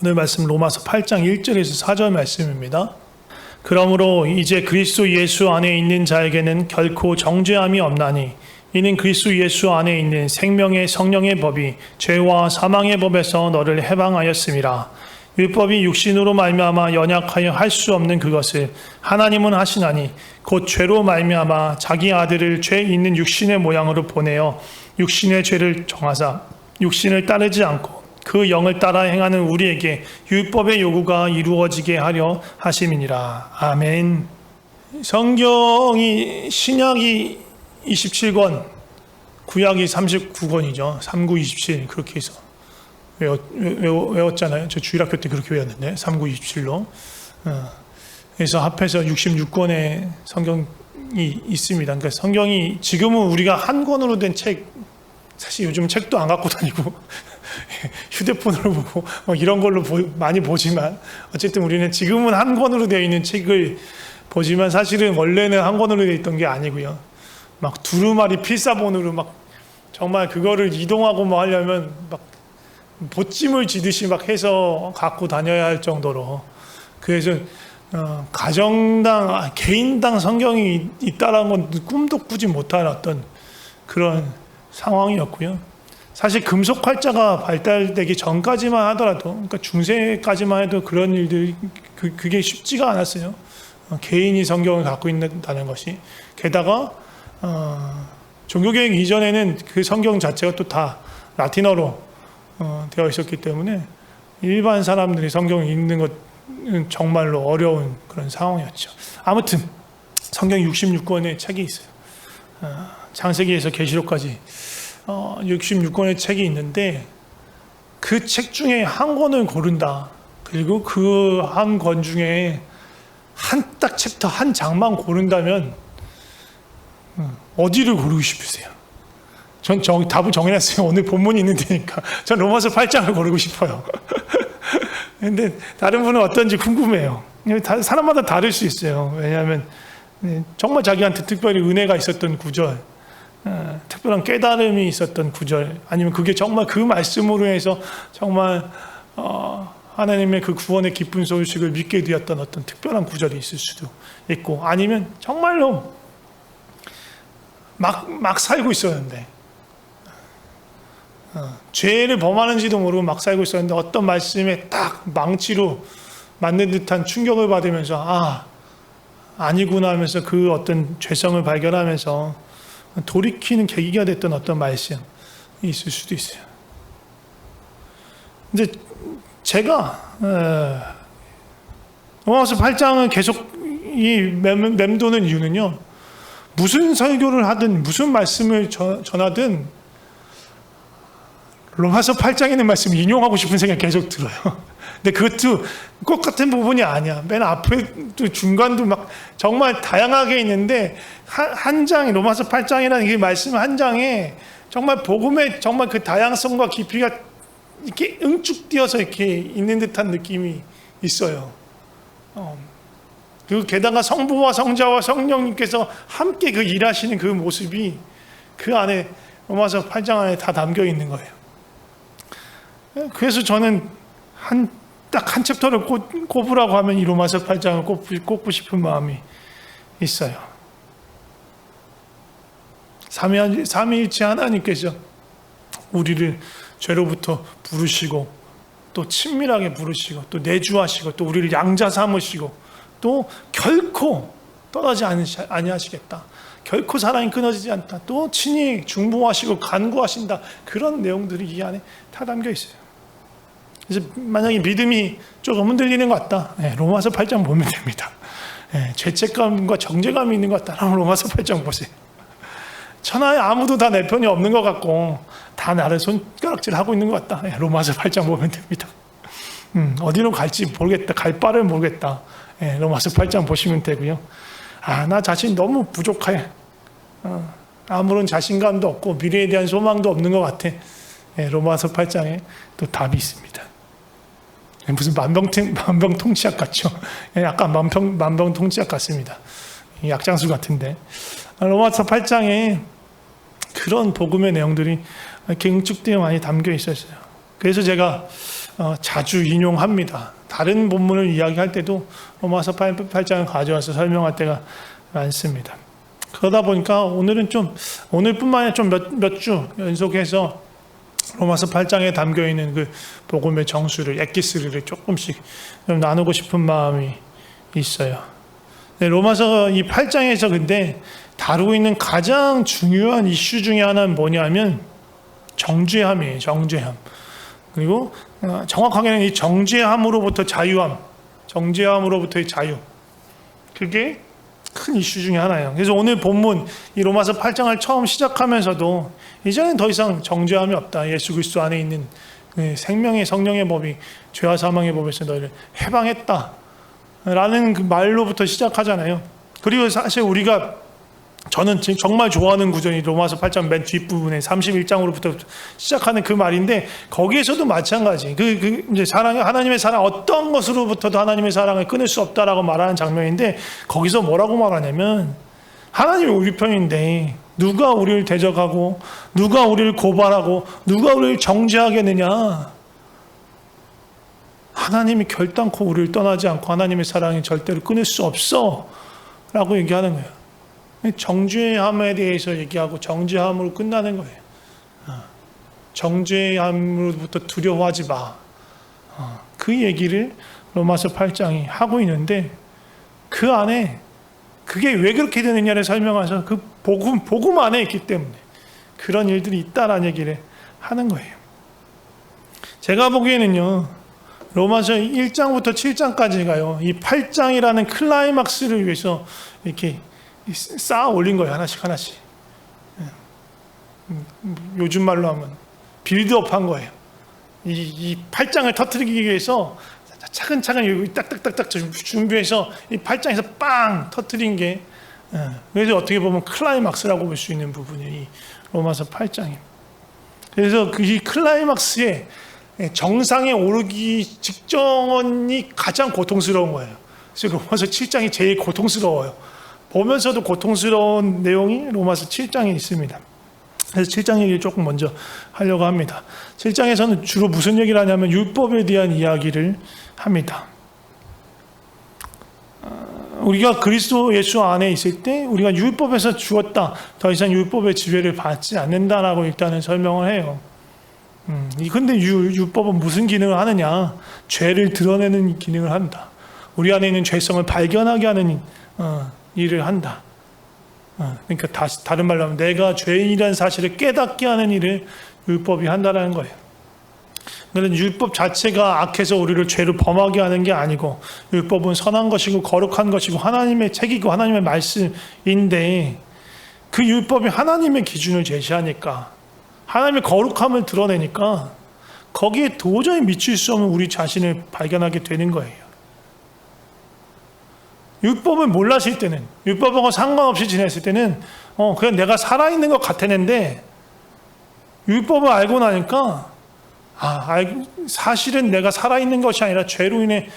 오늘 말씀 로마서 8장 1절에서 4절 말씀입니다. 그러므로 이제 그리스도 예수 안에 있는 자에게는 결코 정죄함이 없나니 이는 그리스도 예수 안에 있는 생명의 성령의 법이 죄와 사망의 법에서 너를 해방하였음이라. 율법이 육신으로 말미암아 연약하여 할 수 없는 그것을 하나님은 하시나니 곧 죄로 말미암아 자기 아들을 죄 있는 육신의 모양으로 보내어 육신의 죄를 정하사 육신을 따르지 않고 그 영을 따라 행하는 우리에게 율법의 요구가 이루어지게 하려 하심이니라. 아멘. 성경이 신약이 27권, 구약이 39권이죠. 3927 그렇게 해서 외웠잖아요. 저 주일학교 때 그렇게 외웠는데 3927로. 그래서 합해서 66권의 성경이 있습니다. 그러니까 성경이 지금은 우리가 한 권으로 된 책, 사실 요즘 책도 안 갖고 다니고 휴대폰으로 보고 이런 걸로 많이 보지만 어쨌든 우리는 지금은 한 권으로 되어 있는 책을 보지만 사실은 원래는 한 권으로 되어 있던 게 아니고요. 막 두루마리 필사본으로 막 정말 그거를 이동하고 뭐 하려면 막 보찜을 지듯이 막 해서 갖고 다녀야 할 정도로, 그래서 가정당, 개인당 성경이 있다라는 건 꿈도 꾸지 못한 어떤 그런 상황이었고요. 사실 금속 활자가 발달되기 전까지만 하더라도, 그러니까 중세까지만 해도 그런 일들이 그게 쉽지가 않았어요. 개인이 성경을 갖고 있다는 것이. 게다가 종교개혁 이전에는 그 성경 자체가 또 다 라틴어로 되어 있었기 때문에 일반 사람들이 성경을 읽는 것은 정말로 어려운 그런 상황이었죠. 아무튼 성경 66권의 책이 있어요. 창세기에서 계시록까지 66권의 책이 있는데 그 책 중에 한 권을 고른다. 그리고 그 한 권 중에 한 딱 챕터 한 장만 고른다면 어디를 고르고 싶으세요? 전 답을 정해놨어요. 오늘 본문이 있는 데니까. 전 로마서 8장을 고르고 싶어요. 근데 다른 분은 어떤지 궁금해요. 사람마다 다를 수 있어요. 왜냐하면 정말 자기한테 특별히 은혜가 있었던 구절, 특별한 깨달음이 있었던 구절, 아니면 그게 정말 그 말씀으로 해서 정말 하나님의 그 구원의 기쁜 소식을 믿게 되었던 어떤 특별한 구절이 있을 수도 있고, 아니면 정말로 막 살고 있었는데 죄를 범하는지도 모르고 막 살고 있었는데 어떤 말씀에 딱 망치로 맞는 듯한 충격을 받으면서 아니구나 하면서 그 어떤 죄성을 발견하면서 돌이키는 계기가 됐던 어떤 말씀이 있을 수도 있어요. 근데 제가 로마서 8장을 계속 맴도는 이유는요, 무슨 설교를 하든 무슨 말씀을 전하든 로마서 8장에 있는 말씀을 인용하고 싶은 생각이 계속 들어요. 근데 그것도 똑같은 부분이 아니야. 맨 앞에도 중간도 막 정말 다양하게 있는데 한 장이 로마서 8장이라는 이 말씀 한 장에 정말 복음의 정말 그 다양성과 깊이가 이렇게 응축되어서 이렇게 있는 듯한 느낌이 있어요. 그리고 게다가 성부와 성자와 성령님께서 함께 그 일하시는 그 모습이 그 안에 로마서 8장 안에 다 담겨 있는 거예요. 그래서 저는 딱 한 챕터를 꼽으라고 하면 이 로마서 8장을 꼽고 싶은 마음이 있어요. 삼위일체 하나님께서 우리를 죄로부터 부르시고 또 친밀하게 부르시고 또 내주하시고 또 우리를 양자 삼으시고 또 결코 떠나지 아니하시겠다. 결코 사랑이 끊어지지 않다. 또 친히 중보하시고 간구하신다. 그런 내용들이 이 안에 다 담겨 있어요. 그래서 만약에 믿음이 조금 흔들리는 것 같다, 로마서 8장 보면 됩니다. 죄책감과 정죄감이 있는 것 같다, 로마서 8장 보세요. 천하에 아무도 다 내 편이 없는 것 같고 다 나를 손가락질하고 있는 것 같다, 로마서 8장 보면 됩니다. 어디로 갈지 모르겠다, 갈 바를 모르겠다, 로마서 8장 보시면 되고요. 나 자신 너무 부족해, 아무런 자신감도 없고 미래에 대한 소망도 없는 것 같아, 로마서 8장에 또 답이 있습니다. 무슨 만병통치약 같죠? 약간 만병통치약 같습니다. 약장수 같은데 로마서 8장에 그런 복음의 내용들이 이렇게 응축되어 많이 담겨 있었어요. 그래서 제가 자주 인용합니다. 다른 본문을 이야기할 때도 로마서 8장을 가져와서 설명할 때가 많습니다. 그러다 보니까 오늘뿐만 아니라 좀 몇 주 연속해서 로마서 8장에 담겨 있는 그 복음의 정수를, 엑기스를 조금씩 좀 나누고 싶은 마음이 있어요. 네, 로마서 이 8장에서 근데 다루고 있는 가장 중요한 이슈 중에 하나는 뭐냐면 정죄함이에요. 정죄함. 그리고 정확하게는 이 정죄함으로부터 자유함, 정죄함으로부터의 자유. 그게 큰 이슈 중에 하나예요. 그래서 오늘 본문 이 로마서 8장을 처음 시작하면서도 이제는 더 이상 정죄함이 없다. 예수 그리스도 안에 있는 생명의 성령의 법이 죄와 사망의 법에서 너희를 해방했다. 라는 그 말로부터 시작하잖아요. 그리고 사실 저는 지금 정말 좋아하는 구절이 로마서 8장 맨 뒷부분에 31장으로부터 시작하는 그 말인데, 거기에서도 마찬가지. 이제 하나님의 사랑, 어떤 것으로부터도 하나님의 사랑을 끊을 수 없다라고 말하는 장면인데, 거기서 뭐라고 말하냐면, 하나님이 우리 편인데, 누가 우리를 대적하고, 누가 우리를 고발하고, 누가 우리를 정죄하겠느냐. 하나님이 결단코 우리를 떠나지 않고 하나님의 사랑이 절대로 끊을 수 없어. 라고 얘기하는 거예요. 정죄함에 대해서 얘기하고 정죄함으로 끝나는 거예요. 정죄함으로부터 두려워하지 마. 그 얘기를 로마서 8장이 하고 있는데, 그 안에 그게 왜 그렇게 되느냐를 설명하셔서 그 복음 안에 있기 때문에 그런 일들이 있다라는 얘기를 하는 거예요. 제가 보기에는요, 로마서 1장부터 7장까지가요, 이 8장이라는 클라이막스를 위해서 이렇게 쌓아 올린 거예요. 하나씩. 요즘 말로 하면 빌드업 한 거예요. 이 8장을 터뜨리기 위해서 차근차근 딱딱딱딱 준비해서 이 8장에서 빵 터뜨린 게, 그래서 어떻게 보면 클라이막스라고 볼 수 있는 부분이 이 로마서 8장입니다. 그래서 이 클라이막스에 정상에 오르기 직전이 가장 고통스러운 거예요. 그래서 로마서 7장이 제일 고통스러워요. 보면서도 고통스러운 내용이 로마서 7장에 있습니다. 그래서 7장 얘기를 조금 먼저 하려고 합니다. 7장에서는 주로 무슨 얘기를 하냐면 율법에 대한 이야기를 합니다. 우리가 그리스도 예수 안에 있을 때 우리가 율법에서 죽었다, 더 이상 율법의 지배를 받지 않는다라고 일단은 설명을 해요. 근데 율법은 무슨 기능을 하느냐? 죄를 드러내는 기능을 한다. 우리 안에 있는 죄성을 발견하게 하는 일을 한다. 그러니까 다른 말로 하면 내가 죄인이라는 사실을 깨닫게 하는 일을 율법이 한다는 거예요. 그런데 율법 자체가 악해서 우리를 죄를 범하게 하는 게 아니고, 율법은 선한 것이고 거룩한 것이고 하나님의 책이고 하나님의 말씀인데, 그 율법이 하나님의 기준을 제시하니까, 하나님의 거룩함을 드러내니까 거기에 도저히 미칠 수 없는 우리 자신을 발견하게 되는 거예요. 율법을 몰랐을 때는, 율법하고 상관없이 지냈을 때는 그냥 내가 살아있는 것 같았는데, 율법을 알고 나니까 사실은 내가 살아있는 것이 아니라 죄로 인해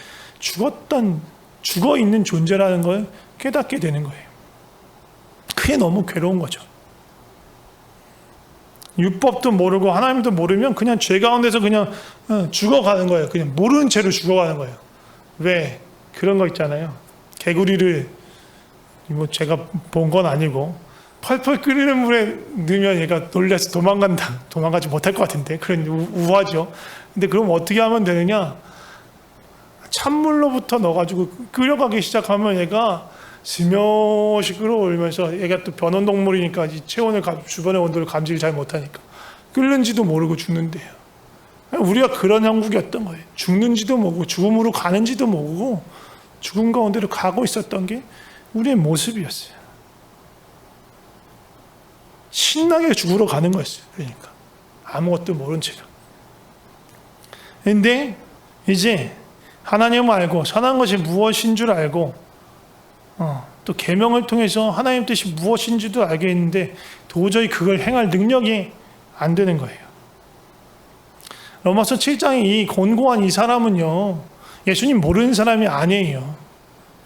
죽어있는 존재라는 걸 깨닫게 되는 거예요. 그게 너무 괴로운 거죠. 율법도 모르고 하나님도 모르면 그냥 죄 가운데서 그냥 죽어가는 거예요. 그냥 모르는 채로 죽어가는 거예요. 왜? 그런 거 있잖아요. 개구리를 제가 본 건 아니고 펄펄 끓이는 물에 넣으면 얘가 놀라서 도망가지 못할 것 같은데, 그런 우화죠. 근데 그럼 어떻게 하면 되느냐? 찬물로부터 넣어가지고 끓여가기 시작하면 얘가 스며시 끓어올면서, 얘가 또 변온동물이니까 이 체온을 주변의 온도를 감지를 잘 못하니까 끓는지도 모르고 죽는데요. 우리가 그런 형국이었던 거예요. 죽는지도 모르고 죽음으로 가는지도 모르고 죽음 가운데로 가고 있었던 게 우리의 모습이었어요. 신나게 죽으러 가는 거였어요. 그러니까 아무것도 모른 채로. 그런데 이제 하나님을 알고 선한 것이 무엇인 줄 알고, 또 계명을 통해서 하나님 뜻이 무엇인지도 알게 있는데 도저히 그걸 행할 능력이 안 되는 거예요. 로마서 7장의 이 곤고한 이 사람은요, 예수님 모르는 사람이 아니에요.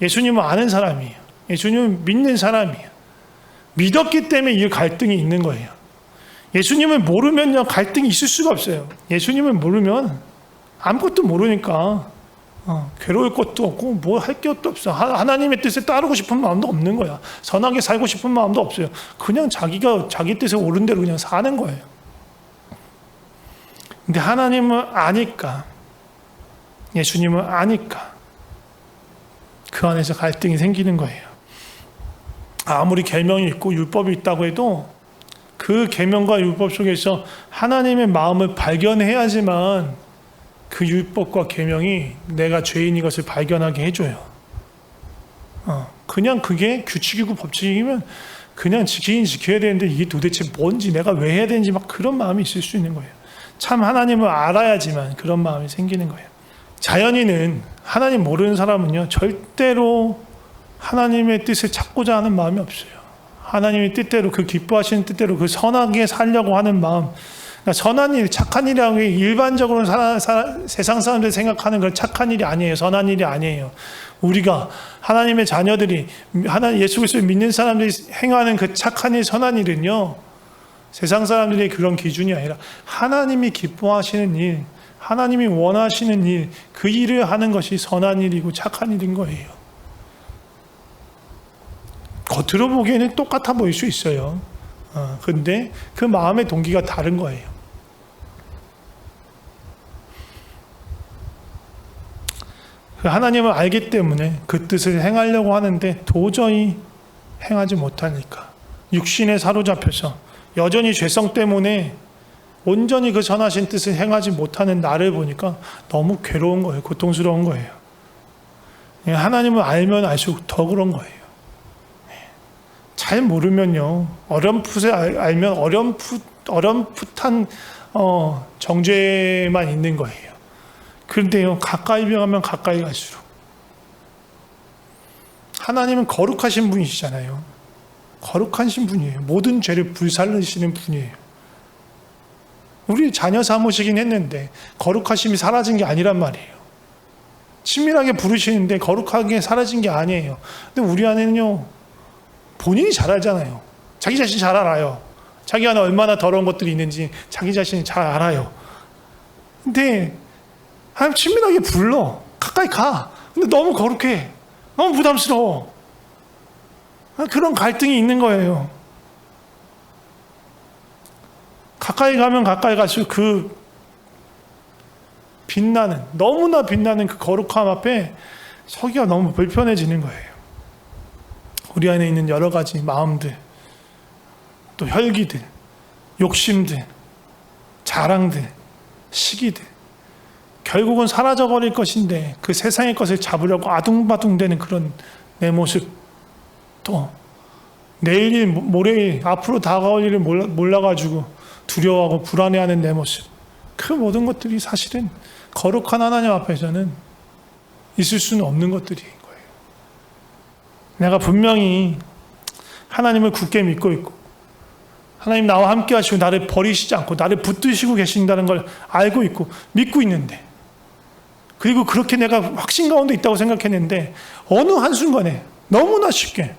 예수님은 아는 사람이에요. 예수님은 믿는 사람이에요. 믿었기 때문에 이 갈등이 있는 거예요. 예수님을 모르면요, 갈등이 있을 수가 없어요. 예수님을 모르면 아무것도 모르니까 괴로울 것도 없고 뭐 할 것도 없어. 하나님의 뜻에 따르고 싶은 마음도 없는 거야. 선하게 살고 싶은 마음도 없어요. 그냥 자기가 자기 뜻에 옳은 대로 그냥 사는 거예요. 근데 하나님은 아니까, 예수님은 아니까 그 안에서 갈등이 생기는 거예요. 아무리 계명이 있고 율법이 있다고 해도 그 계명과 율법 속에서 하나님의 마음을 발견해야지만 그 율법과 계명이 내가 죄인인 것을 발견하게 해줘요. 그냥 그게 규칙이고 법칙이면 그냥 지키긴 지켜야 되는데 이게 도대체 뭔지, 내가 왜 해야 되는지 막 그런 마음이 있을 수 있는 거예요. 참 하나님을 알아야지만 그런 마음이 생기는 거예요. 자연인은, 하나님 모르는 사람은요, 절대로 하나님의 뜻을 찾고자 하는 마음이 없어요. 하나님의 뜻대로, 그 기뻐하시는 뜻대로 그 선하게 살려고 하는 마음, 그러니까 선한 일, 착한 일이라는 게 일반적으로 세상 사람들이 생각하는 그런 착한 일이 아니에요. 선한 일이 아니에요. 우리가 하나님의 자녀들이, 예수 그리스도를 믿는 사람들이 행하는 그 착한 일, 선한 일은요, 세상 사람들의 그런 기준이 아니라 하나님이 기뻐하시는 일, 하나님이 원하시는 일, 그 일을 하는 것이 선한 일이고 착한 일인 거예요. 겉으로 보기에는 똑같아 보일 수 있어요. 근데 그 마음의 동기가 다른 거예요. 하나님을 알기 때문에 그 뜻을 행하려고 하는데 도저히 행하지 못하니까 육신에 사로잡혀서 여전히 죄성 때문에 온전히 그 선하신 뜻을 행하지 못하는 나를 보니까 너무 괴로운 거예요. 고통스러운 거예요. 하나님을 알면 알수록 더 그런 거예요. 잘 모르면요, 어렴풋에 알면 어렴풋한 정죄만 있는 거예요. 그런데요, 가까이 가면 가까이 갈수록 하나님은 거룩하신 분이시잖아요. 거룩하신 분이에요. 모든 죄를 불살르시는 분이에요. 우리 자녀 삼으시긴 했는데 거룩하심이 사라진 게 아니란 말이에요. 친밀하게 부르시는데 거룩하게 사라진 게 아니에요. 근데 우리 안에는요, 본인이 잘 알잖아요. 자기 자신 잘 알아요. 자기 안에 얼마나 더러운 것들이 있는지 자기 자신이 잘 알아요. 근데 하나님 친밀하게 불러. 가까이 가. 근데 너무 거룩해. 너무 부담스러워. 그런 갈등이 있는 거예요. 가까이 가면 가까이 갈수록 그 빛나는, 너무나 빛나는 그 거룩함 앞에 서기가 너무 불편해지는 거예요. 우리 안에 있는 여러 가지 마음들, 또 혈기들, 욕심들, 자랑들, 시기들, 결국은 사라져버릴 것인데 그 세상의 것을 잡으려고 아둥바둥대는 그런 내 모습, 또 내일 일, 모레 일, 앞으로 다가올 일을 몰라가지고 두려워하고 불안해하는 내 모습, 그 모든 것들이 사실은 거룩한 하나님 앞에서는 있을 수는 없는 것들이에요. 내가 분명히 하나님을 굳게 믿고 있고 하나님 나와 함께 하시고 나를 버리시지 않고 나를 붙드시고 계신다는 걸 알고 있고 믿고 있는데, 그리고 그렇게 내가 확신 가운데 있다고 생각했는데 어느 한순간에 너무나 쉽게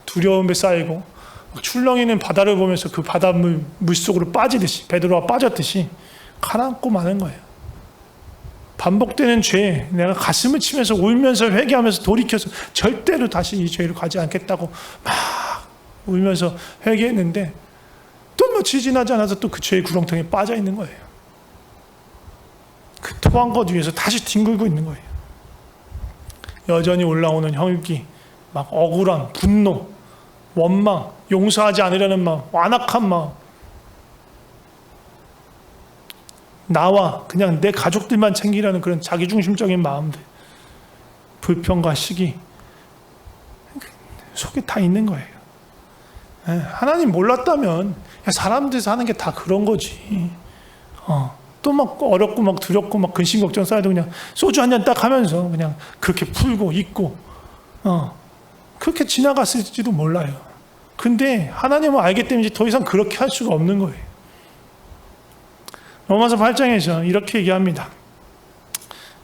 두려움에 쌓이고 출렁이는 바다를 보면서 그 바닷물 물속으로 빠지듯이, 베드로가 빠졌듯이 가라앉고 마는 거예요. 반복되는 죄, 내가 가슴을 치면서 울면서 회개하면서 돌이켜서 절대로 다시 이 죄를 가지 않겠다고 막 울면서 회개했는데 또 며칠 지나지 않아서 또 그 죄의 구렁텅이에 빠져 있는 거예요. 그 토한 것 위에서 다시 뒹굴고 있는 거예요. 여전히 올라오는 혈기, 막 억울함, 분노, 원망, 용서하지 않으려는 마음, 완악한 마음, 나와 그냥 내 가족들만 챙기려는 그런 자기중심적인 마음들, 불평과 시기 속에 다 있는 거예요. 하나님 몰랐다면 사람들 사는 게 다 그런 거지. 또 막 어렵고 막 두렵고 막 근심 걱정 쌓여도 그냥 소주 한 잔 딱 하면서 그냥 그렇게 풀고 잊고 그렇게 지나갔을지도 몰라요. 근데 하나님을 알기 때문에 더 이상 그렇게 할 수가 없는 거예요. 로마서 8장에서 이렇게 얘기합니다.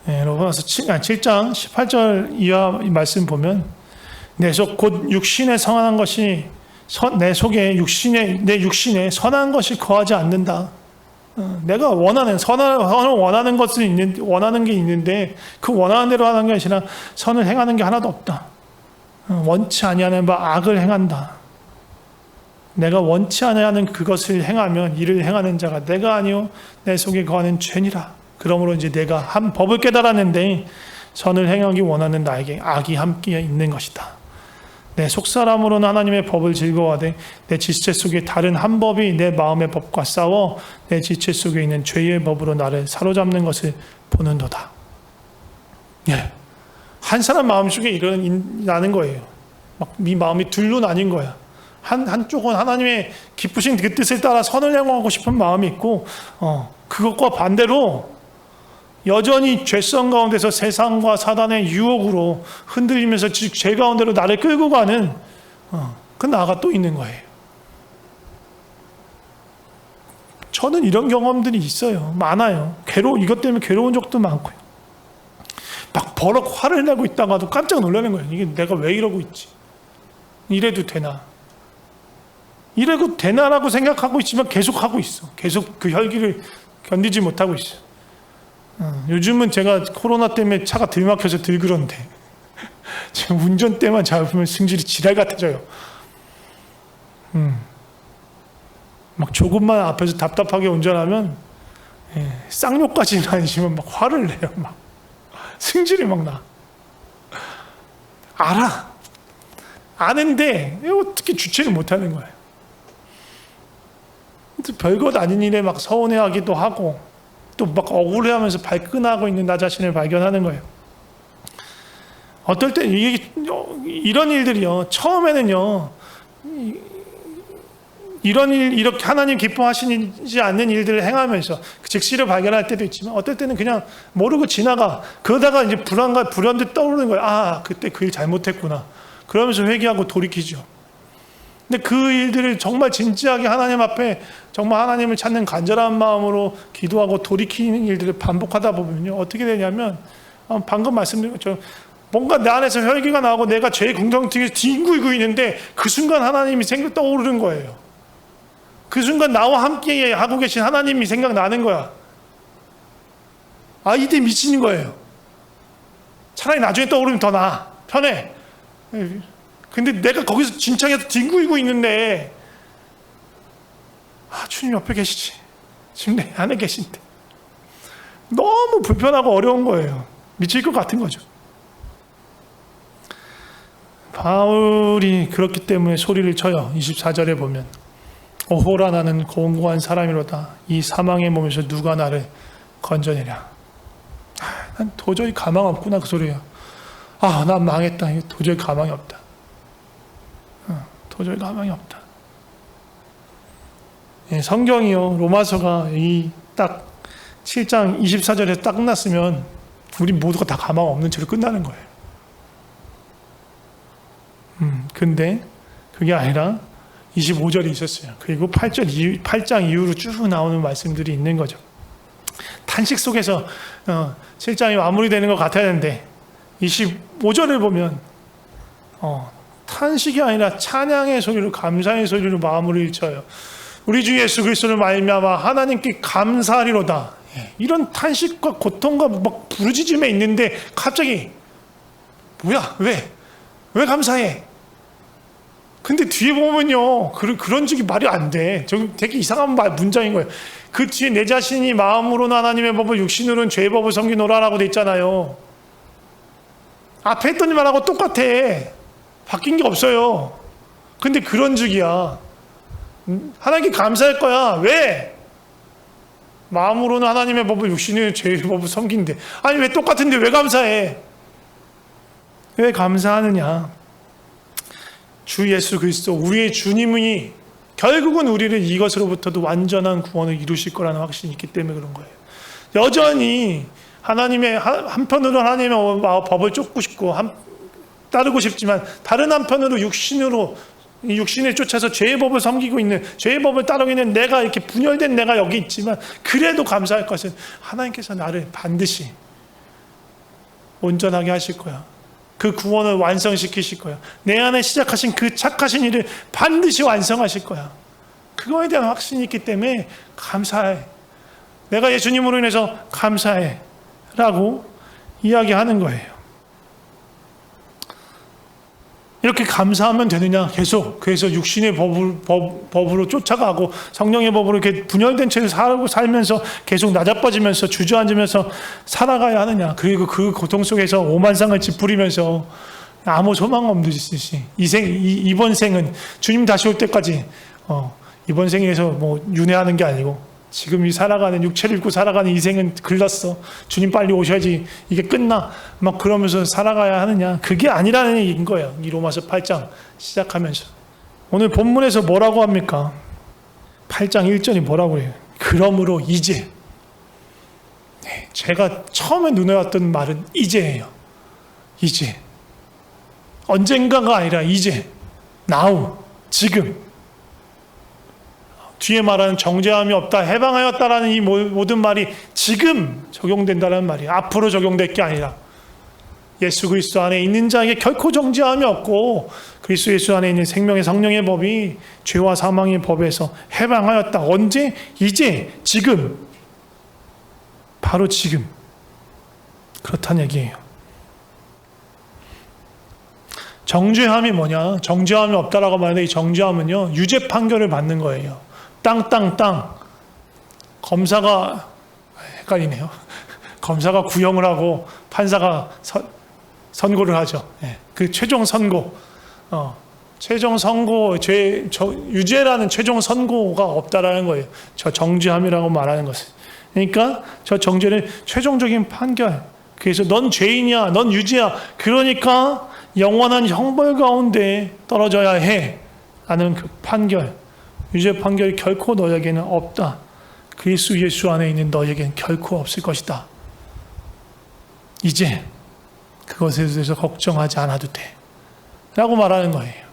로마서 7장 18절 이하 말씀 보면, 내 속 곧 육신에 성한 것이 내 속에 내 육신에 선한 것이 거하지 않는다. 내가 원하는 선을 원하는 것은 원하는 게 있는데 그 원하는 대로 하는 게 아니라 선을 행하는 게 하나도 없다. 원치 아니하는 바 악을 행한다. 내가 원치 아니하는 그것을 행하면 이를 행하는 자가 내가 아니요 내 속에 거하는 죄니라. 그러므로 이제 내가 한 법을 깨달았는데 선을 행하기 원하는 나에게 악이 함께 있는 것이다. 내 속사람으로는 하나님의 법을 즐거워하되 내 지체 속에 다른 한 법이 내 마음의 법과 싸워 내 지체 속에 있는 죄의 법으로 나를 사로잡는 것을 보는도다. 예, 한 사람 마음속에 일어나는 거예요. 막 네 마음이 둘로 나뉜 거야. 한쪽은 하나님의 기쁘신 그 뜻을 따라 선을 행하고 싶은 마음이 있고, 그것과 반대로 여전히 죄성 가운데서 세상과 사단의 유혹으로 흔들리면서 죄 가운데로 나를 끌고 가는 그 나가 또 있는 거예요. 저는 이런 경험들이 있어요. 많아요. 이것 때문에 괴로운 적도 많고요. 막 버럭 화를 내고 있다가도 깜짝 놀라는 거예요. 이게 내가 왜 이러고 있지? 이래도 되나? 이래도 되나라고 생각하고 있지만 계속 하고 있어. 계속 그 혈기를 견디지 못하고 있어. 요즘은 제가 코로나 때문에 차가 덜 막혀서 덜 그런데 제가 운전대만 잡으면 승질이 지랄 같아져요. 막 조금만 앞에서 답답하게 운전하면 쌍욕까지는 아니지만 막 화를 내요. 막 승질이 막 나. 아는데 어떻게 주체를 못하는 거예요. 별것 아닌 일에 막 서운해하기도 하고 또 막 억울해하면서 발끈하고 있는 나 자신을 발견하는 거예요. 어떨 때 이런 일들이요. 처음에는요. 이렇게 하나님 기뻐하시지 않는 일들을 행하면서 즉시를 발견할 때도 있지만 어떨 때는 그냥 모르고 지나가. 그러다가 이제 불현듯 떠오르는 거예요. 그때 그 일 잘못했구나. 그러면서 회개하고 돌이키죠. 근데 그 일들을 정말 진지하게 하나님 앞에 정말 하나님을 찾는 간절한 마음으로 기도하고 돌이키는 일들을 반복하다 보면요. 어떻게 되냐면 방금 말씀드린 것처럼 뭔가 내 안에서 혈기가 나오고 내가 죄의 궁정증에 뒹굴고 있는데 그 순간 하나님이 떠오르는 거예요. 그 순간 나와 함께 하고 계신 하나님이 생각나는 거야. 이때 미치는 거예요. 차라리 나중에 떠오르면 더 나아. 편해. 근데 내가 거기서 진창에서 뒹굴고 있는데 주님 옆에 계시지. 지금 내 안에 계신데. 너무 불편하고 어려운 거예요. 미칠 것 같은 거죠. 바울이 그렇기 때문에 소리를 쳐요. 24절에 보면 오호라 나는 공고한 사람이로다. 이 사망의 몸에서 누가 나를 건져내랴. 난 도저히 가망 없구나 그 소리예요. 난 망했다. 도저히 가망이 없다. 도저히 가망이 없다. 성경이요. 로마서가 이 딱 7장 24절에 딱 끝났으면 우리 모두가 다 가망 없는 채로 끝나는 거예요. 근데 그게 아니라 25절이 있었어요. 그리고 8장 이후로 쭉 나오는 말씀들이 있는 거죠. 탄식 속에서 7장이 마무리되는 것 같아야 하는데 25절을 보면 탄식이 아니라 찬양의 소리로 감사의 소리로 마무리를 쳐요. 우리 주 예수 그리스도를 말미암아 하나님께 감사하리로다. 이런 탄식과 고통과 막 부르짖음에 있는데 갑자기 뭐야? 왜 감사해? 근데 뒤에 보면요. 그런 적이 말이 안 돼. 되게 이상한 문장인 거예요. 그 뒤에 내 자신이 마음으로는 하나님의 법을 육신으로는 죄의 법을 섬기노라라고 돼 있잖아요. 앞에 했던 말하고 똑같아. 바뀐 게 없어요. 근데 그런 적이야. 하나님께 감사할 거야. 왜? 마음으로는 하나님의 법을 육신으로는 죄의 법을 섬긴데. 아니 왜 똑같은데 왜 감사해? 왜 감사하느냐? 주 예수 그리스도 우리의 주님이 결국은 우리를 이것으로부터도 완전한 구원을 이루실 거라는 확신이 있기 때문에 그런 거예요. 여전히 하나님의 한편으로 하나님의 법을 쫓고 싶고 따르고 싶지만 다른 한편으로 육신을 쫓아서 죄의 법을 섬기고 있는 죄의 법을 따르고 있는 내가 이렇게 분열된 내가 여기 있지만 그래도 감사할 것은 하나님께서 나를 반드시 온전하게 하실 거야. 그 구원을 완성시키실 거야. 내 안에 시작하신 그 착하신 일을 반드시 완성하실 거야. 그거에 대한 확신이 있기 때문에 감사해. 내가 예수님으로 인해서 감사해 라고 이야기하는 거예요. 이렇게 감사하면 되느냐? 계속 그래서 육신의 법으로 쫓아가고 성령의 법으로 이렇게 분열된 채로 살면서 계속 낮아빠지면서 주저앉으면서 살아가야 하느냐? 그리고 그 고통 속에서 오만상을 찌푸리면서 아무 소망 없듯이 이번 생은 주님 다시 올 때까지 이번 생에서 뭐 윤회하는 게 아니고 지금 이 살아가는 육체를 입고 살아가는 이 생은 글렀어. 주님 빨리 오셔야지 이게 끝나. 막 그러면서 살아가야 하느냐. 그게 아니라는 얘기인 거예요. 이 로마서 8장 시작하면서. 오늘 본문에서 뭐라고 합니까? 8장 1절이 뭐라고 해요? 그러므로 이제. 네, 제가 처음에 눈에 왔던 말은 이제예요. 이제. 언젠가가 아니라 이제. now. 지금. 뒤에 말하는 정죄함이 없다, 해방하였다라는 이 모든 말이 지금 적용된다는 말이에요. 앞으로 적용될 게 아니라 예수 그리스도 안에 있는 자에게 결코 정죄함이 없고 그리스도 예수 안에 있는 생명의 성령의 법이 죄와 사망의 법에서 해방하였다. 언제? 이제, 지금. 바로 지금. 그렇다는 얘기예요. 정죄함이 뭐냐? 정죄함이 없다라고 말하는데 이 정죄함은요, 유죄 판결을 받는 거예요. 땅. 검사가, 헷갈리네요. 검사가 구형을 하고 판사가 선고를 하죠. 네. 그 최종 선고. 최종 선고, 유죄라는 최종 선고가 없다라는 거예요. 저 정죄함이라고 말하는 것은. 그러니까 저 정죄는 최종적인 판결. 그래서 넌 죄인이야, 넌 유죄야. 그러니까 영원한 형벌 가운데 떨어져야 해. 라는 그 판결. 유죄 판결이 결코 너에게는 없다. 그리스도 예수 안에 있는 너에게는 결코 없을 것이다. 이제 그것에 대해서 걱정하지 않아도 돼. 라고 말하는 거예요.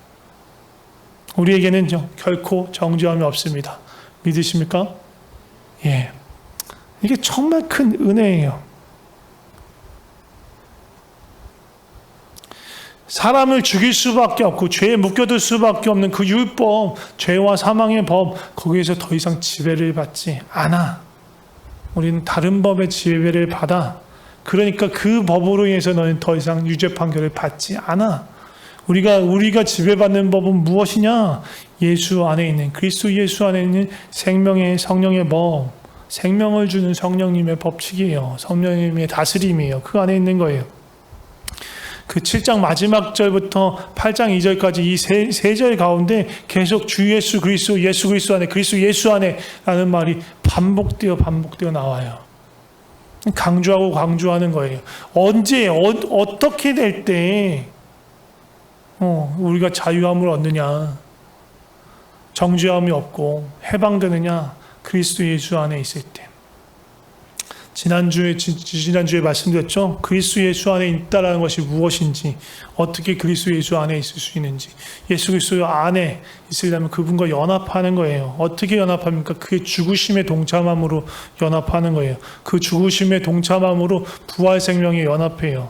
우리에게는 결코 정죄함이 없습니다. 믿으십니까? 예. 이게 정말 큰 은혜예요. 사람을 죽일 수밖에 없고 죄에 묶여들 수밖에 없는 그 율법, 죄와 사망의 법, 거기에서 더 이상 지배를 받지 않아. 우리는 다른 법의 지배를 받아. 그러니까 그 법으로 인해서 너는 더 이상 유죄 판결을 받지 않아. 우리가 지배받는 법은 무엇이냐? 예수 안에 있는, 그리스도 예수 안에 있는 생명의 성령의 법, 생명을 주는 성령님의 법칙이에요. 성령님의 다스림이에요. 그 안에 있는 거예요. 그 7장 마지막 절부터 8장 2절까지 이 세 절 가운데 계속 주 예수 그리스도 안에, 그리스도 예수 안에 라는 말이 반복되어 나와요. 강조하는 거예요. 언제, 어떻게 될 때, 우리가 자유함을 얻느냐, 정죄함이 없고 해방되느냐, 그리스도 예수 안에 있을 때. 지난주에 말씀드렸죠. 그리스도 예수 안에 있다라는 것이 무엇인지, 어떻게 그리스도 예수 안에 있을 수 있는지, 예수 그리스도 안에 있으려면 그분과 연합하는 거예요. 어떻게 연합합니까? 그의 죽으심에 동참함으로 연합하는 거예요. 그 죽으심에 동참함으로 부활 생명에 연합해요.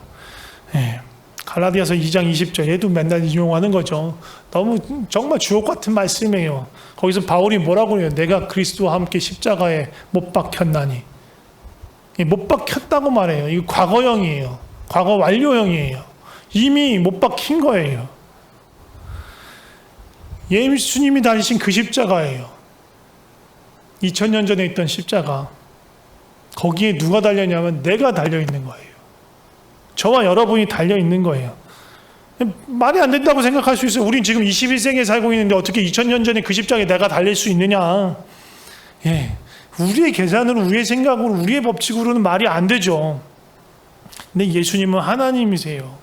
네. 갈라디아서 2장 20절, 얘도 맨날 인용하는 거죠. 너무 정말 주옥 같은 말씀이에요. 거기서 바울이 뭐라고 해요? 내가 그리스도와 함께 십자가에 못 박혔나니. 못 박혔다고 말해요. 이거 과거형이에요. 과거 완료형이에요. 이미 못 박힌 거예요. 예수님이 달리신 그 십자가예요. 2000년 전에 있던 십자가. 거기에 누가 달려있냐면 내가 달려있는 거예요. 저와 여러분이 달려있는 거예요. 말이 안 된다고 생각할 수 있어요. 우린 지금 21세기에 살고 있는데 어떻게 2000년 전에 그 십자가에 내가 달릴 수 있느냐. 예. 우리의 계산으로, 우리의 생각으로, 우리의 법칙으로는 말이 안 되죠. 근데 예수님은 하나님이세요.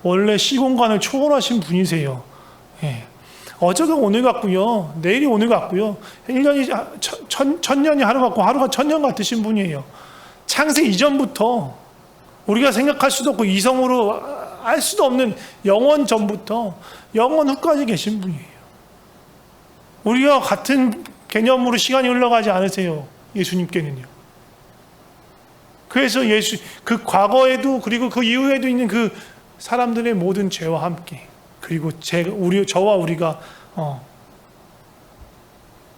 원래 시공간을 초월하신 분이세요. 예. 어제가 오늘 같고요. 내일이 오늘 같고요. 1년이 천년이 하루 같고 하루가 천년 같으신 분이에요. 창세 이전부터 우리가 생각할 수도 없고 이성으로 알 수도 없는 영원 전부터 영원 후까지 계신 분이에요. 우리와 같은 개념으로 시간이 흘러가지 않으세요. 예수님께는요. 그래서 그 과거에도 그리고 그 이후에도 있는 그 사람들의 모든 죄와 함께, 그리고 저와 우리가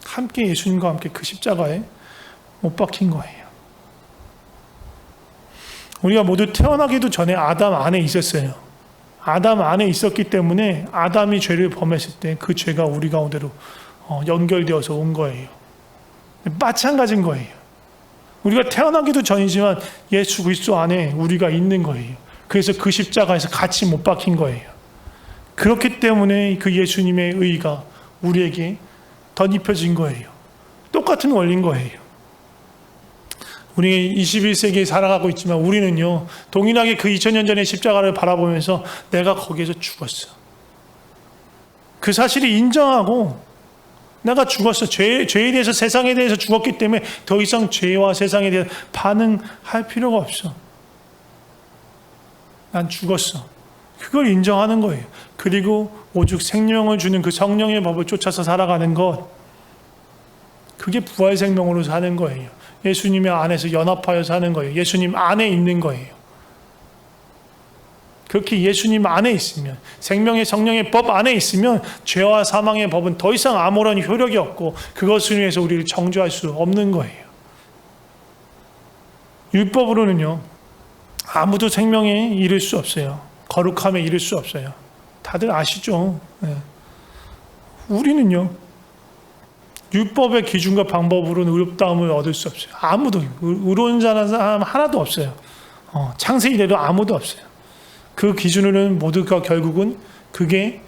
함께 예수님과 함께 그 십자가에 못 박힌 거예요. 우리가 모두 태어나기도 전에 아담 안에 있었어요. 아담 안에 있었기 때문에 아담이 죄를 범했을 때 그 죄가 우리 가운데로 연결되어서 온 거예요. 마찬가지인 거예요. 우리가 태어나기도 전이지만 예수 그리스도 안에 우리가 있는 거예요. 그래서 그 십자가에서 같이 못 박힌 거예요. 그렇기 때문에 그 예수님의 의가 우리에게 덧입혀진 거예요. 똑같은 원리인 거예요. 우리 21세기에 살아가고 있지만 우리는요, 동일하게 그 2000년 전의 십자가를 바라보면서 내가 거기에서 죽었어. 그 사실을 인정하고 내가 죽었어. 죄에 대해서, 세상에 대해서 죽었기 때문에 더 이상 죄와 세상에 대해서 반응할 필요가 없어. 난 죽었어. 그걸 인정하는 거예요. 그리고 오직 생명을 주는 그 성령의 법을 쫓아서 살아가는 것, 그게 부활 생명으로 사는 거예요. 예수님의 안에서 연합하여 사는 거예요. 예수님 안에 있는 거예요. 그렇게 예수님 안에 있으면, 생명의 성령의 법 안에 있으면 죄와 사망의 법은 더 이상 아무런 효력이 없고 그것을 위해서 우리를 정죄할 수 없는 거예요. 율법으로는요, 아무도 생명에 이를 수 없어요. 거룩함에 이를 수 없어요. 다들 아시죠? 네. 우리는요, 율법의 기준과 방법으로는 의롭다함을 얻을 수 없어요. 아무도, 의로운 사람 하나도 없어요. 창세 이래로 아무도 없어요. 그 기준으로는 모두가 결국은 그게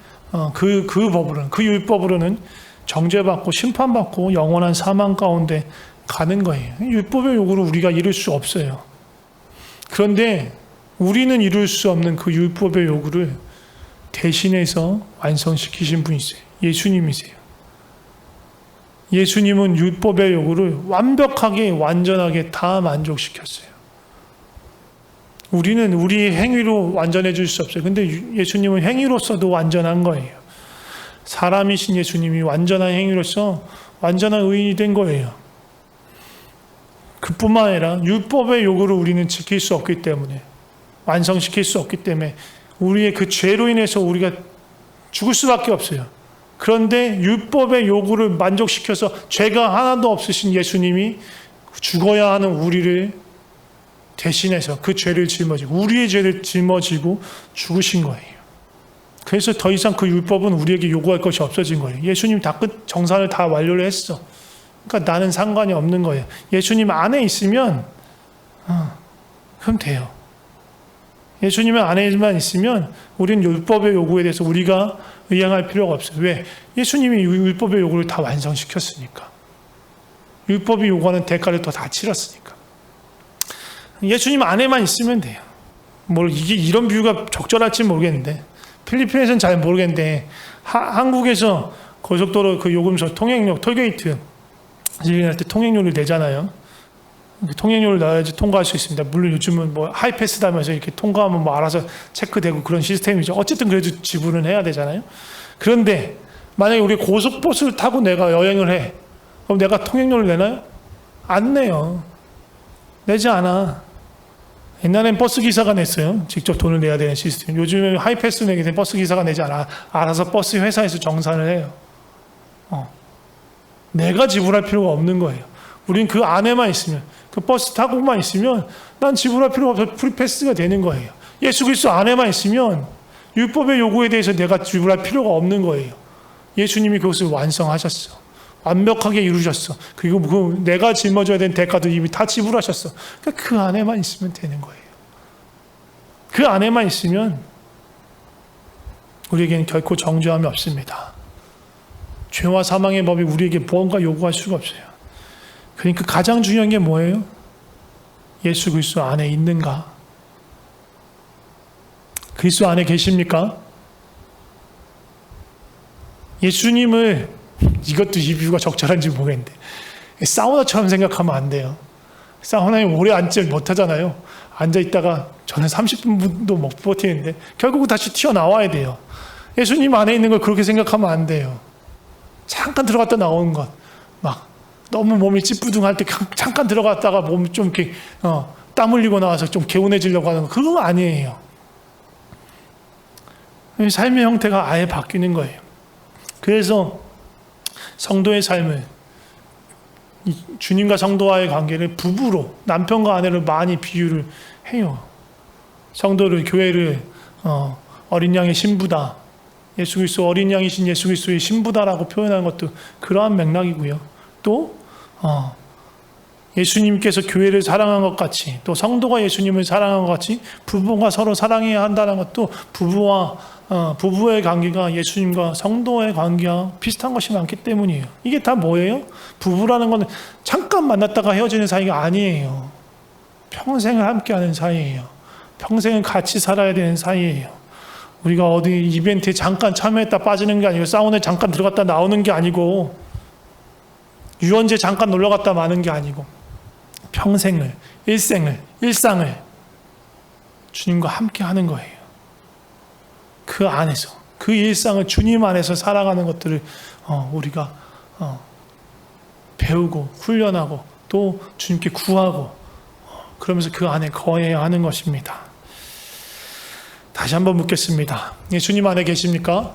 그 법으로는, 그 율법으로는 정죄받고 심판받고 영원한 사망 가운데 가는 거예요. 율법의 요구를 우리가 이룰 수 없어요. 그런데 우리는 이룰 수 없는 그 율법의 요구를 대신해서 완성시키신 분이세요. 예수님이세요. 예수님은 율법의 요구를 완벽하게 완전하게 다 만족시켰어요. 우리는 우리 행위로 완전해 줄 수 없어요. 근데 예수님은 행위로서도 완전한 거예요. 사람이신 예수님이 완전한 행위로서 완전한 의인이 된 거예요. 그뿐만 아니라 율법의 요구를 우리는 지킬 수 없기 때문에, 완성시킬 수 없기 때문에 우리의 그 죄로 인해서 우리가 죽을 수밖에 없어요. 그런데 율법의 요구를 만족시켜서 죄가 하나도 없으신 예수님이 죽어야 하는 우리를 대신해서 그 죄를 짊어지고, 우리의 죄를 짊어지고 죽으신 거예요. 그래서 더 이상 그 율법은 우리에게 요구할 것이 없어진 거예요. 예수님 다 정산을 다 완료를 했어. 그러니까 나는 상관이 없는 거예요. 예수님 안에 있으면 그럼 돼요. 예수님 안에만 있으면 우리는 율법의 요구에 대해서 우리가 의향할 필요가 없어요. 왜? 예수님이 율법의 요구를 다 완성시켰으니까. 율법이 요구하는 대가를 다 치렀으니까. 예수님 안에만 있으면 돼요. 이게 이런 비유가 적절할지 모르겠는데, 필리핀에서는 잘 모르겠는데, 한국에서 고속도로 그 요금소 통행료, 톨게이트 지날 때 통행료를 내잖아요. 통행료를 넣어야지 통과할 수 있습니다. 물론 요즘은 하이패스다면서 이렇게 통과하면 알아서 체크되고 그런 시스템이죠. 어쨌든 그래도 지불은 해야 되잖아요. 그런데 만약에 우리 고속버스를 타고 내가 여행을 해. 그럼 내가 통행료를 내나요? 안 내요. 내지 않아. 옛날엔 버스기사가 냈어요. 직접 돈을 내야 되는 시스템. 요즘에 하이패스 내게 된 버스기사가 내지 않아. 알아서 버스 회사에서 정산을 해요. 내가 지불할 필요가 없는 거예요. 우린 그 안에만 있으면, 그 버스 타고만 있으면 난 지불할 필요가 없어서 프리패스가 되는 거예요. 예수 그리스도 안에만 있으면 율법의 요구에 대해서 내가 지불할 필요가 없는 거예요. 예수님이 그것을 완성하셨어. 완벽하게 이루셨어. 그리고 내가 짊어져야 되는 대가도 이미 다 지불하셨어. 그러니까 그 안에만 있으면 되는 거예요. 그 안에만 있으면 우리에게는 결코 정죄함이 없습니다. 죄와 사망의 법이 우리에게 무언가 요구할 수가 없어요. 그러니까 가장 중요한 게 뭐예요? 예수 그리스도 안에 있는가? 그리스도 안에 계십니까? 예수님을, 이것도 이 비유가 적절한지 모르겠는데, 사우나처럼 생각하면 안 돼요. 사우나에 오래 앉지 못하잖아요. 앉아있다가 저는 30분도 못 버티는데 결국은 다시 튀어나와야 돼요. 예수님 안에 있는 걸 그렇게 생각하면 안 돼요. 잠깐 들어갔다 나오는 것, 막 너무 몸이 찌뿌둥할 때 잠깐 들어갔다가 몸이 좀 이렇게 땀 흘리고 나와서 좀 개운해지려고 하는 거, 그건 아니에요. 삶의 형태가 아예 바뀌는 거예요. 그래서 성도의 삶을 주님과 성도와의 관계를 부부로, 남편과 아내로 많이 비유를 해요. 성도를, 교회를 어린 양의 신부다, 예수 그리스도 어린 양이신 예수 그리스도의 신부다라고 표현하는 것도 그러한 맥락이고요. 또 예수님께서 교회를 사랑한 것 같이, 또 성도가 예수님을 사랑한 것 같이 부부가 서로 사랑해야 한다는 것도 부부의 관계가 예수님과 성도의 관계와 비슷한 것이 많기 때문이에요. 이게 다 뭐예요? 부부라는 건 잠깐 만났다가 헤어지는 사이가 아니에요. 평생을 함께하는 사이예요. 평생을 같이 살아야 되는 사이예요. 우리가 어디 이벤트에 잠깐 참여했다 빠지는 게 아니고, 사우나에 잠깐 들어갔다 나오는 게 아니고, 유원지에 잠깐 놀러 갔다 마는 게 아니고, 평생을, 일상을 주님과 함께 하는 거예요. 그 안에서, 그 일상을 주님 안에서 살아가는 것들을 우리가 배우고 훈련하고 또 주님께 구하고 그러면서 그 안에 거해야 하는 것입니다. 다시 한번 묻겠습니다. 예수님 안에 계십니까?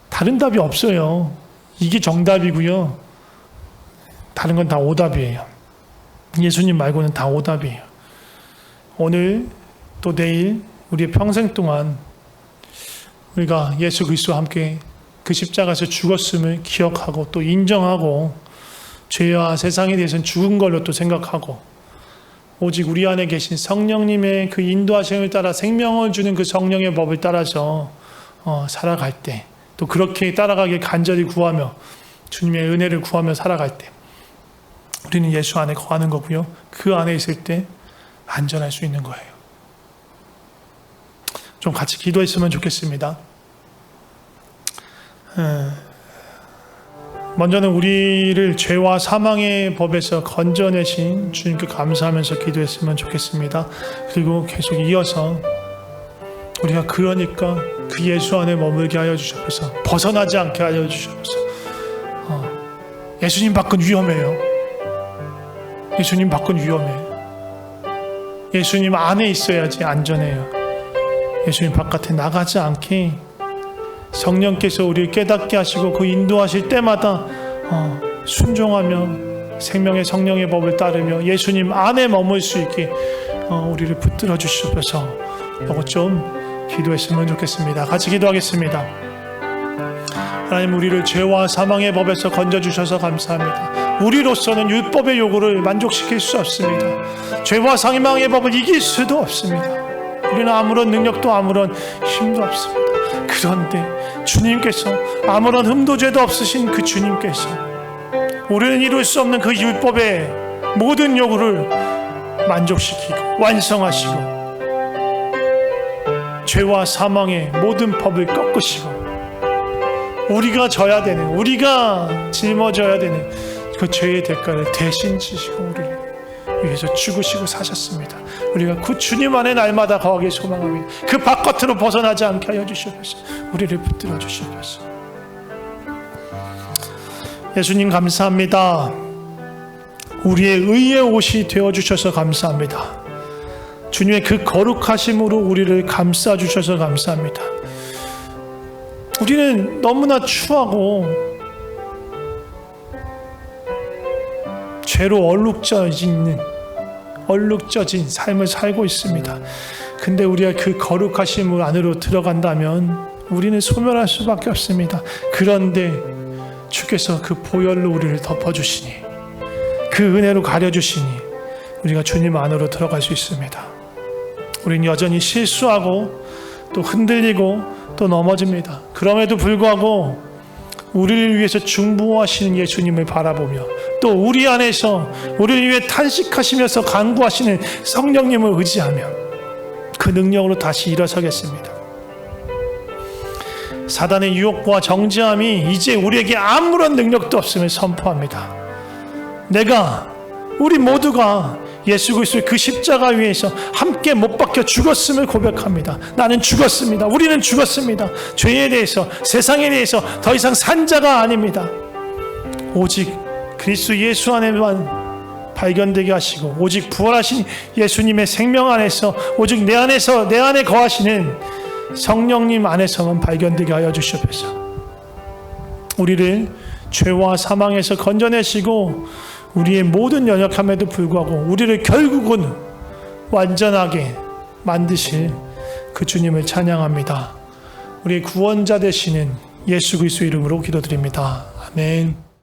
다른 답이 없어요. 이게 정답이고요. 다른 건 다 오답이에요. 예수님 말고는 다 오답이에요. 오늘 또 내일 우리의 평생 동안 우리가 예수 그리스도와 함께 그 십자가에서 죽었음을 기억하고 또 인정하고, 죄와 세상에 대해서는 죽은 걸로 또 생각하고, 오직 우리 안에 계신 성령님의 그 인도하심을 따라 생명을 주는 그 성령의 법을 따라서 살아갈 때, 또 그렇게 따라가길 간절히 구하며 주님의 은혜를 구하며 살아갈 때 우리는 예수 안에 거하는 거고요. 그 안에 있을 때 안전할 수 있는 거예요. 좀 같이 기도했으면 좋겠습니다. 먼저는 우리를 죄와 사망의 법에서 건져내신 주님께 감사하면서 기도했으면 좋겠습니다. 그리고 계속 이어서 우리가 그러니까 그 예수 안에 머물게 하여 주셔서, 벗어나지 않게 하여 주셔서, 예수님 밖은 위험해요. 예수님 밖은 위험해요. 예수님 안에 있어야지 안전해요. 예수님 바깥에 나가지 않게 성령께서 우리를 깨닫게 하시고 그 인도하실 때마다 순종하며 생명의 성령의 법을 따르며 예수님 안에 머물 수 있게 우리를 붙들어 주시옵소서. 이거 좀 기도했으면 좋겠습니다. 같이 기도하겠습니다. 하나님, 우리를 죄와 사망의 법에서 건져주셔서 감사합니다. 우리로서는 율법의 요구를 만족시킬 수 없습니다. 죄와 사망의 법을 이길 수도 없습니다. 우리는 아무런 능력도 아무런 힘도 없습니다. 그런데 주님께서, 아무런 흠도 죄도 없으신 그 주님께서 우리는 이룰 수 없는 그 율법의 모든 요구를 만족시키고 완성하시고 죄와 사망의 모든 법을 꺾으시고 우리가 져야 되는, 우리가 짊어져야 되는 그 죄의 대가를 대신 지시고 우리를 위해서 죽으시고 사셨습니다. 우리가 그 주님 안에 날마다 거하길 소망합니다. 그 바깥으로 벗어나지 않게 하여 주시옵소서. 우리를 붙들어 주시옵소서. 예수님 감사합니다. 우리의 의의 옷이 되어주셔서 감사합니다. 주님의 그 거룩하심으로 우리를 감싸주셔서 감사합니다. 우리는 너무나 추하고 죄로 얼룩져진 삶을 살고 있습니다. 근데 우리가 그 거룩하심 안으로 들어간다면 우리는 소멸할 수밖에 없습니다. 그런데 주께서 그 보혈로 우리를 덮어주시니, 그 은혜로 가려주시니 우리가 주님 안으로 들어갈 수 있습니다. 우리는 여전히 실수하고 또 흔들리고 또 넘어집니다. 그럼에도 불구하고 우리를 위해서 중보하시는 예수님을 바라보며 또 우리 안에서 우리를 위해 탄식하시면서 간구하시는 성령님을 의지하며 그 능력으로 다시 일어서겠습니다. 사단의 유혹과 정죄함이 이제 우리에게 아무런 능력도 없음을 선포합니다. 우리 모두가 예수 그리스도의 그 십자가 위에서 함께 못 박혀 죽었음을 고백합니다. 나는 죽었습니다. 우리는 죽었습니다. 죄에 대해서, 세상에 대해서 더 이상 산 자가 아닙니다. 오직 그리스도 예수 안에만 발견되게 하시고, 오직 부활하신 예수님의 생명 안에서, 오직 내 안에 거하시는 성령님 안에서만 발견되게 하여 주시옵소서. 우리를 죄와 사망에서 건져내시고 우리의 모든 연약함에도 불구하고 우리를 결국은 완전하게 만드실 그 주님을 찬양합니다. 우리의 구원자 되시는 예수 그리스도 이름으로 기도드립니다. 아멘.